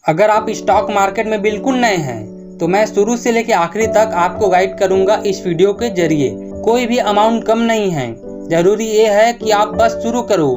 अगर आप stock market में बिल्कुल नए हैं तो मैं शुरू से लेकर आखिरी तक आपको गाइड करूंगा इस वीडियो के जरिए। कोई भी अमाउंट कम नहीं है, जरूरी ये है कि आप बस शुरू करो।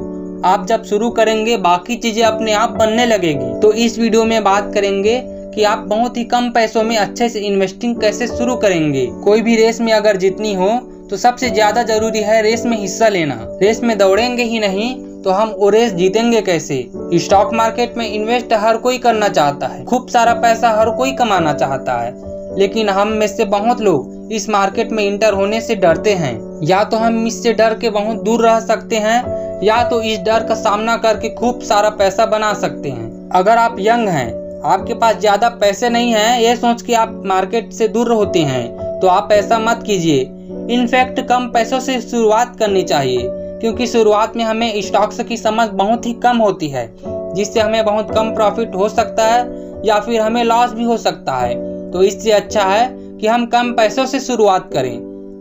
आप जब शुरू करेंगे बाकी चीजें अपने आप बनने लगेगी। तो इस वीडियो में बात करेंगे कि आप बहुत ही कम पैसों में अच्छे से इन्वेस्टिंग कैसे शुरू करेंगे। कोई भी रेस में अगर जीतनी हो तो सबसे ज्यादा जरूरी है रेस में हिस्सा लेना। रेस में दौड़ेंगे ही नहीं तो हम वो रेस जीतेंगे कैसे। स्टॉक मार्केट में इन्वेस्ट हर कोई करना चाहता है, खूब सारा पैसा हर कोई कमाना चाहता है, लेकिन हम में से बहुत लोग इस मार्केट में इंटर होने से डरते हैं। या तो हम इससे डर के बहुत दूर रह सकते हैं या तो इस डर का सामना करके खूब सारा पैसा बना सकते हैं। अगर आप यंग हैं, आपके पास ज्यादा पैसे नहीं हैं, ये सोच के आप मार्केट से दूर होते हैं तो आप ऐसा मत कीजिए। इनफैक्ट कम पैसों से शुरुआत करनी चाहिए, क्योंकि शुरुआत में हमें स्टॉक्स की समझ बहुत ही कम होती है, जिससे हमें बहुत कम प्रॉफिट हो सकता है या फिर हमें लॉस भी हो सकता है। तो इससे अच्छा है कि हम कम पैसों से शुरुआत करें।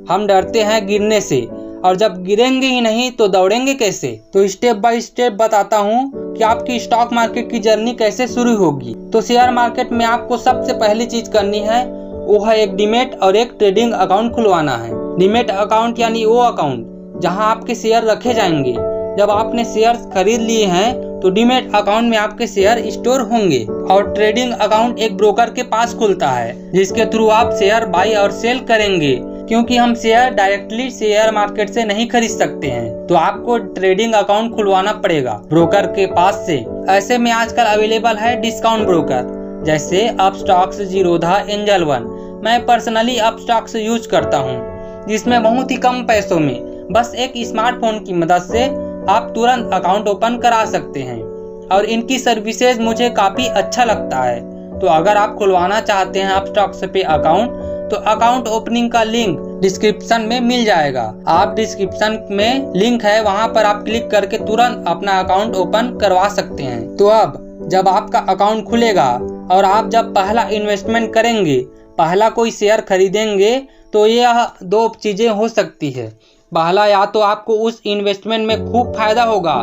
हम डरते हैं गिरने से, और जब गिरेंगे ही नहीं तो दौड़ेंगे कैसे। तो स्टेप बाय स्टेप बताता हूँ कि आपकी स्टॉक मार्केट की जर्नी कैसे शुरू होगी। तो शेयर मार्केट में आपको सबसे पहली चीज करनी है वो है एक डीमैट और एक ट्रेडिंग अकाउंट खुलवाना है। डीमैट अकाउंट यानी वो अकाउंट जहां आपके शेयर रखे जाएंगे। जब आपने शेयर खरीद लिए हैं तो डीमैट अकाउंट में आपके शेयर स्टोर होंगे। और ट्रेडिंग अकाउंट एक ब्रोकर के पास खुलता है, जिसके थ्रू आप शेयर बाई और सेल करेंगे, क्योंकि हम शेयर डायरेक्टली शेयर मार्केट से नहीं खरीद सकते हैं। तो आपको ट्रेडिंग अकाउंट खुलवाना पड़ेगा ब्रोकर के पास से। ऐसे में आजकल अवेलेबल है डिस्काउंट ब्रोकर, जैसे अपस्टॉक्स, जीरोधा, एंजल वन। मैं पर्सनली अपस्टॉक्स यूज करता हूँ, जिसमें बहुत ही कम पैसों में बस एक स्मार्टफोन की मदद से आप तुरंत अकाउंट ओपन करा सकते हैं, और इनकी सर्विसेज मुझे काफी अच्छा लगता है। तो अगर आप खुलवाना चाहते हैं अपस्टॉक्स पे अकाउंट, तो अकाउंट ओपनिंग का लिंक डिस्क्रिप्शन में मिल जाएगा। आप डिस्क्रिप्शन में लिंक है, वहां पर आप क्लिक करके तुरंत अपना अकाउंट ओपन करवा सकते हैं। तो अब जब आपका अकाउंट खुलेगा और आप जब पहला इन्वेस्टमेंट करेंगे, पहला कोई शेयर खरीदेंगे, तो यह दो चीजें हो सकती है। पहला, या तो आपको उस इन्वेस्टमेंट में खूब फायदा होगा।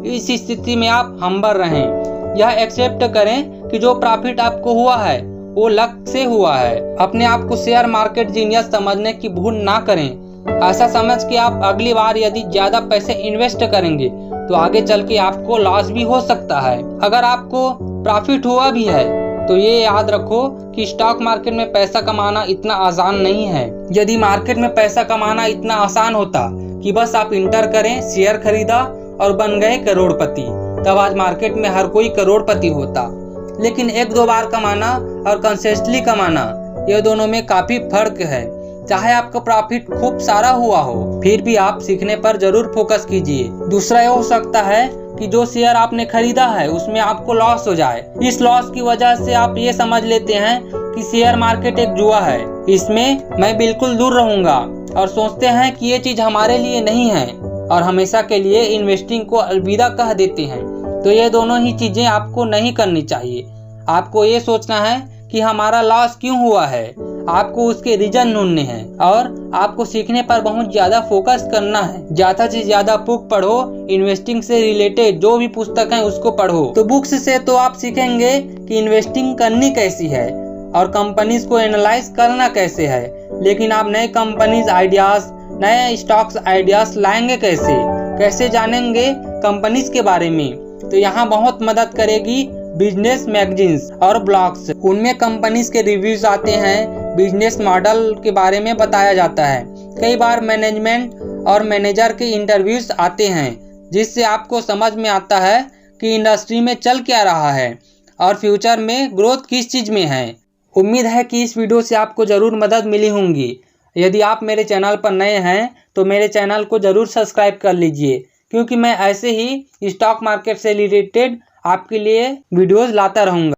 इस स्थिति में आप हम्बल रहें, यह एक्सेप्ट करें कि जो प्रॉफिट आपको हुआ है वो लक से हुआ है। अपने आप को शेयर मार्केट जीनियस समझने की भूल ना करें। ऐसा समझ के आप अगली बार यदि ज्यादा पैसे इन्वेस्ट करेंगे तो आगे चल के आपको लॉस भी हो सकता है। अगर आपको प्रॉफिट हुआ भी है तो ये याद रखो कि स्टॉक मार्केट में पैसा कमाना इतना आसान नहीं है। यदि मार्केट में पैसा कमाना इतना आसान होता कि बस आप इंटर करें, शेयर खरीदा और बन गए करोड़पति, तब आज मार्केट में हर कोई करोड़पति होता। लेकिन एक दो बार कमाना और कंसिस्टेंटली कमाना, ये दोनों में काफी फर्क है। चाहे आपका प्रॉफिट खूब सारा हुआ हो, फिर भी आप सीखने पर जरूर फोकस कीजिए। दूसरा ये हो सकता है कि जो शेयर आपने खरीदा है उसमें आपको लॉस हो जाए। इस लॉस की वजह से आप ये समझ लेते हैं कि शेयर मार्केट एक जुआ है, इसमें मैं बिल्कुल दूर रहूंगा, और सोचते हैं कि ये चीज हमारे लिए नहीं है, और हमेशा के लिए इन्वेस्टिंग को अलविदा कह देते हैं। तो ये दोनों ही चीजें आपको नहीं करनी चाहिए। आपको ये सोचना है कि हमारा लॉस क्यों हुआ है, आपको उसके रीजन ढूंढने हैं, और आपको सीखने पर बहुत ज्यादा फोकस करना है। ज्यादा से ज्यादा बुक पढ़ो, इन्वेस्टिंग से रिलेटेड जो भी पुस्तक है उसको पढ़ो। तो बुक्स से तो आप सीखेंगे कि इन्वेस्टिंग करनी कैसी है और कंपनीज को एनालाइज करना कैसे है, लेकिन आप नए कंपनीज आइडियाज, नए स्टॉक्स आइडियाज लाएंगे कैसे जानेंगे कंपनीज के बारे में। तो यहाँ बहुत मदद करेगी बिजनेस मैगजीन्स और ब्लॉग्स। उनमें कंपनीज के रिव्यूज आते हैं, बिजनेस मॉडल के बारे में बताया जाता है। कई बार मैनेजमेंट और मैनेजर के इंटरव्यूज आते हैं, जिससे आपको समझ में आता है कि इंडस्ट्री में चल क्या रहा है और फ्यूचर में ग्रोथ किस चीज में है। उम्मीद है कि इस वीडियो से आपको जरूर मदद मिली होंगी। यदि आप मेरे चैनल पर नए हैं तो मेरे चैनल को जरूर सब्सक्राइब कर लीजिए, क्योंकि मैं ऐसे ही स्टॉक मार्केट से रिलेटेड आपके लिए वीडियोस लाता रहूँगा।